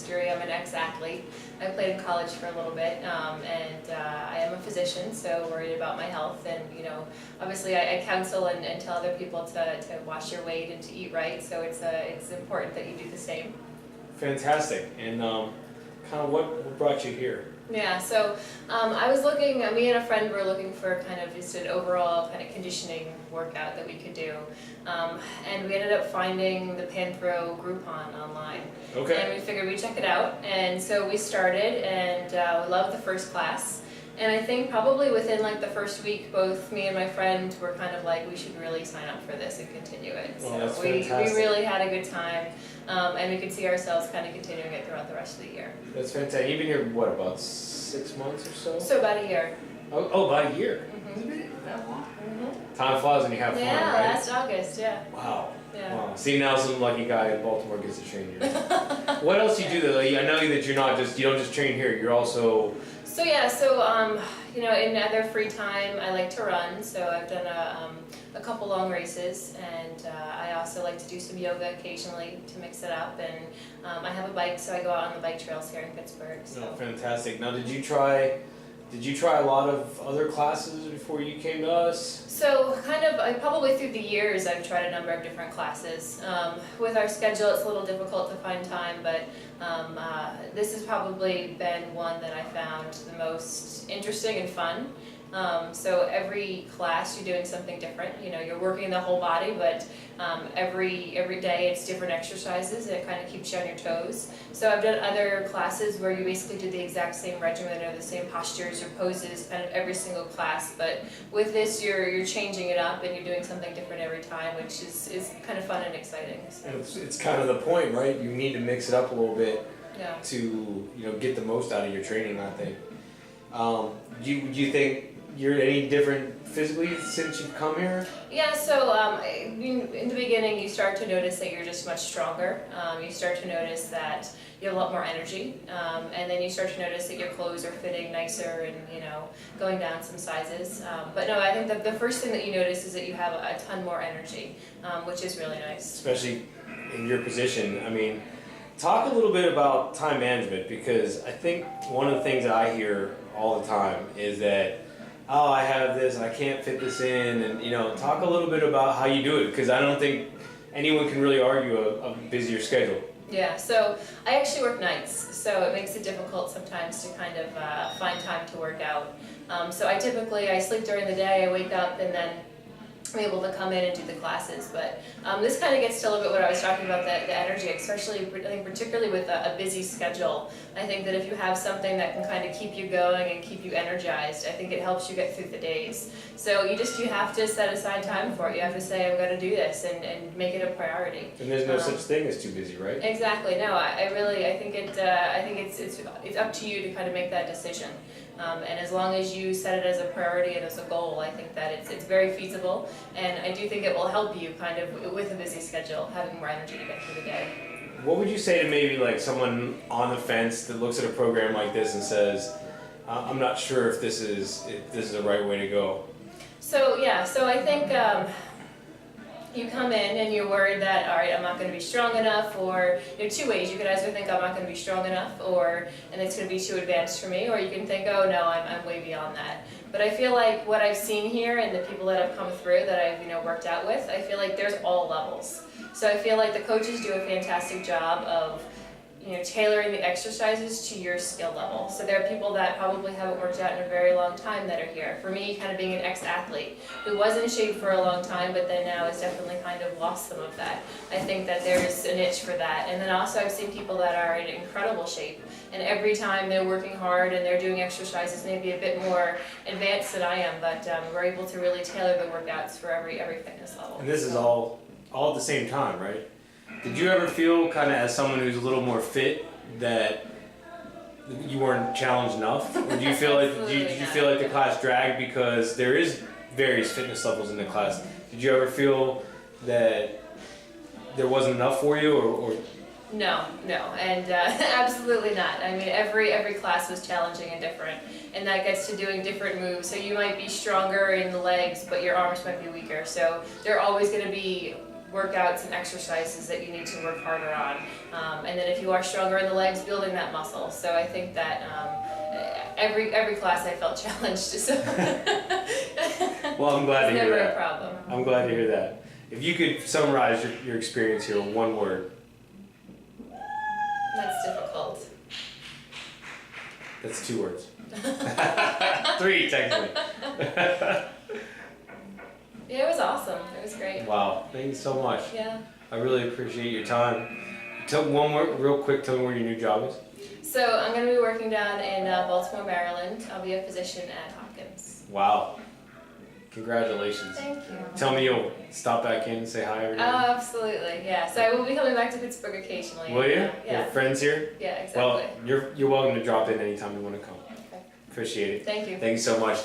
history. I'm an ex-athlete. I played in college for a little bit, and I am a physician, so worried about my health. And obviously, I counsel and tell other people to watch your weight and to eat right. So it's important that you do the same. Fantastic. And kind of what brought you here? Yeah, so I was looking, me and a friend were looking for kind of just an overall kind of conditioning workout that we could do. And we ended up finding the Panthro Groupon online. Okay. And we figured we'd check it out. And so we started, and we loved the first class. And I think probably within like the first week, both me and my friend were kind of like, we should really sign up for this and continue it. Well, So we really had a good time, and we could see ourselves kind of continuing it throughout the rest of the year. That's fantastic. You've been here, what, about 6 months or so? So about a year. Oh, about a year? Mm-hmm. That long? Mm-hmm. Time flies when you have fun, right? Yeah, last August, yeah. Wow. Yeah. Wow. See, now some lucky guy in Baltimore gets to train here. What else do you do though? I know that you don't just train here, you're also... So yeah, in other free time, I like to run. So I've done a couple long races, and I also like to do some yoga occasionally to mix it up. And I have a bike, so I go out on the bike trails here in Pittsburgh. So. Oh, fantastic. Now, did you try a lot of other classes before you came to us? So probably through the years, I've tried a number of different classes. With our schedule, it's a little difficult to find time, but this has probably been one that I found the most interesting and fun. So every class you're doing something different. You're working the whole body, but every day it's different exercises, and it kind of keeps you on your toes. So I've done other classes where you basically do the exact same regimen or the same postures or poses kind of every single class, but with this you're changing it up and you're doing something different every time, which is kind of fun and exciting. So. And it's kind of the point, right? You need to mix it up a little bit to get the most out of your training, I think. Do you think you're any different physically since you've come here? Yeah, so in the beginning you start to notice that you're just much stronger. You start to notice that you have a lot more energy, and then you start to notice that your clothes are fitting nicer and going down some sizes. But no, I think that the first thing that you notice is that you have a ton more energy, which is really nice. Especially in your position. I mean, talk a little bit about time management, because I think one of the things that I hear all the time is that, oh, I have this, I can't fit this in, and talk a little bit about how you do it, because I don't think anyone can really argue a busier schedule. Yeah, so I actually work nights, so it makes it difficult sometimes to kind of find time to work out. So I sleep during the day, I wake up, and then I'm able to come in and do the classes. But this kind of gets to a little bit what I was talking about, the energy, especially I think particularly with a busy schedule. I think that if you have something that can kind of keep you going and keep you energized, I think it helps you get through the days. So you have to set aside time for it. You have to say, I'm going to do this, and make it a priority. And there's no such thing as too busy, right? Exactly. No, I think it's up to you to kind of make that decision. And as long as you set it as a priority and as a goal, I think that it's very feasible, and I do think it will help you kind of with a busy schedule, having more energy to get through the day. What would you say to maybe like someone on the fence that looks at a program like this and says, I'm not sure if this is the right way to go? So I think you come in and you're worried that, all right, I'm not going to be strong enough, or two ways. You could either think I'm not going to be strong enough, and it's going to be too advanced for me, or you can think, oh no, I'm way beyond that. But I feel like what I've seen here and the people that have come through that I've worked out with, I feel like there's all levels. So I feel like the coaches do a fantastic job of tailoring the exercises to your skill level. So there are people that probably haven't worked out in a very long time that are here. For me, kind of being an ex-athlete who was in shape for a long time, but then now has definitely kind of lost some of that. I think that there's a niche for that. And then also I've seen people that are in incredible shape, and every time they're working hard and they're doing exercises maybe a bit more advanced than I am, but we're able to really tailor the workouts for every fitness level. And this is all at the same time, right? Did you ever feel, kind of as someone who's a little more fit, that you weren't challenged enough? Or do you feel like did you feel like the class dragged because there is various fitness levels in the class? Did you ever feel that there wasn't enough for you, or? No, and absolutely not. I mean, every class was challenging and different, and that gets to doing different moves. So you might be stronger in the legs, but your arms might be weaker. So there are always going to be workouts and exercises that you need to work harder on. And then if you are stronger in the legs, building that muscle. So I think that every class I felt challenged. So Well, I'm glad to hear never that. a problem. I'm glad to hear that. If you could summarize your experience here in one word. That's difficult. That's 2 words. 3, technically. Yeah, it was awesome. It was great. Wow, thank you so much. Yeah. I really appreciate your time. Tell one more, real quick, tell me where your new job is. So I'm going to be working down in Baltimore, Maryland. I'll be a physician at Hopkins. Wow. Congratulations. Thank you. Tell me you'll stop back in and say hi every Oh, day. absolutely. Yeah. So I will be coming back to Pittsburgh occasionally. Will you? Yeah. Your friends here? Yeah, exactly. Well, you're welcome to drop in anytime you want to come. Okay. Appreciate it. Thank you. Thank you so much.